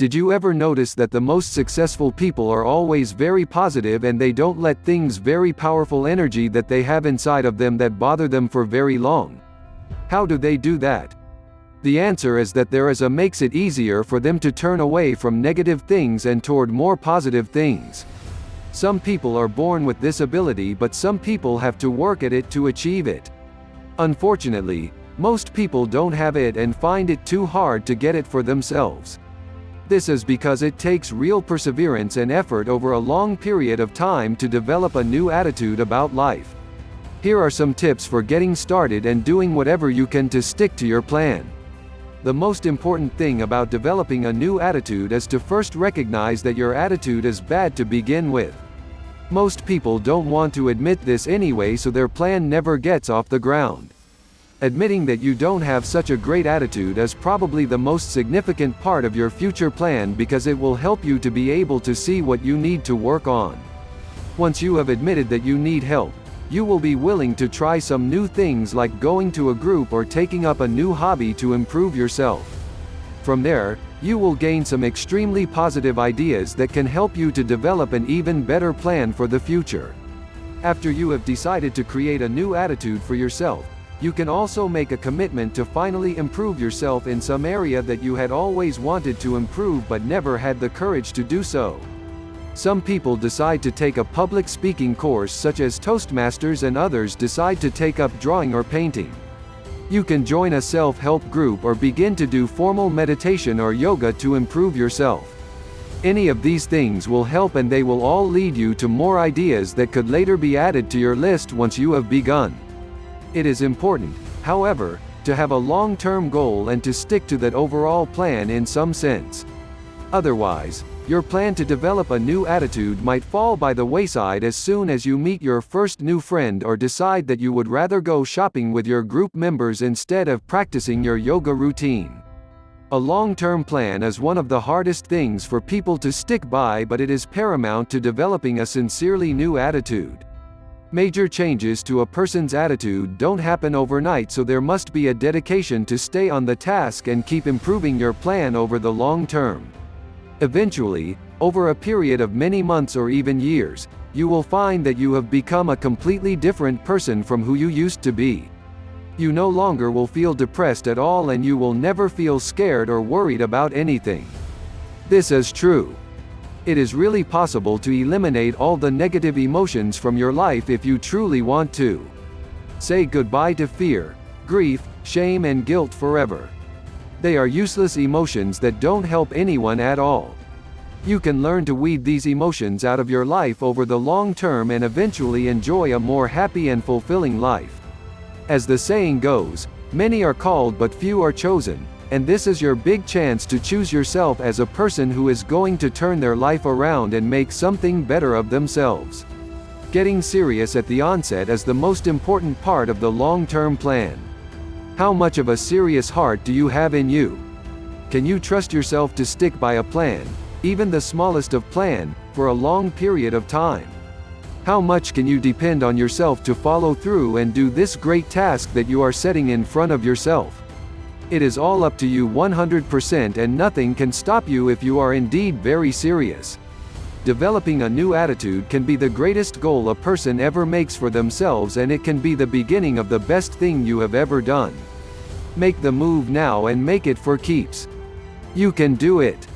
Did you ever notice that the most successful people are always very positive and they don't let things very powerful energy that they have inside of them that bother them for very long? How do they do that? The answer is that there is a makes it easier for them to turn away from negative things and toward more positive things. Some people are born with this ability, but some people have to work at it to achieve it. Unfortunately, most people don't have it and find it too hard to get it for themselves. This is because it takes real perseverance and effort over a long period of time to develop a new attitude about life. Here are some tips for getting started and doing whatever you can to stick to your plan. The most important thing about developing a new attitude is to first recognize that your attitude is bad to begin with. Most people don't want to admit this anyway, so their plan never gets off the ground. Admitting that you don't have such a great attitude is probably the most significant part of your future plan, because it will help you to be able to see what you need to work on. Once you have admitted that you need help, you will be willing to try some new things like going to a group or taking up a new hobby to improve yourself. From there, you will gain some extremely positive ideas that can help you to develop an even better plan for the future. After you have decided to create a new attitude for yourself, you can also make a commitment to finally improve yourself in some area that you had always wanted to improve but never had the courage to do so. Some people decide to take a public speaking course such as Toastmasters, and others decide to take up drawing or painting. You can join a self-help group or begin to do formal meditation or yoga to improve yourself. Any of these things will help, and they will all lead you to more ideas that could later be added to your list once you have begun. It is important, however, to have a long-term goal and to stick to that overall plan in some sense. Otherwise, your plan to develop a new attitude might fall by the wayside as soon as you meet your first new friend or decide that you would rather go shopping with your group members instead of practicing your yoga routine. A long-term plan is one of the hardest things for people to stick by, but it is paramount to developing a sincerely new attitude. Major changes to a person's attitude don't happen overnight, so there must be a dedication to stay on the task and keep improving your plan over the long term. Eventually, over a period of many months or even years, you will find that you have become a completely different person from who you used to be. You no longer will feel depressed at all, and you will never feel scared or worried about anything. This is true. It is really possible to eliminate all the negative emotions from your life if you truly want to. Say goodbye to fear, grief, shame, and guilt forever. They are useless emotions that don't help anyone at all. You can learn to weed these emotions out of your life over the long term and eventually enjoy a more happy and fulfilling life. As the saying goes, many are called but few are chosen. And this is your big chance to choose yourself as a person who is going to turn their life around and make something better of themselves. Getting serious at the onset is the most important part of the long-term plan. How much of a serious heart do you have in you? Can you trust yourself to stick by a plan, even the smallest of plan, for a long period of time? How much can you depend on yourself to follow through and do this great task that you are setting in front of yourself? It is all up to you 100%, and nothing can stop you if you are indeed very serious. Developing a new attitude can be the greatest goal a person ever makes for themselves, and it can be the beginning of the best thing you have ever done. Make the move now and make it for keeps. You can do it.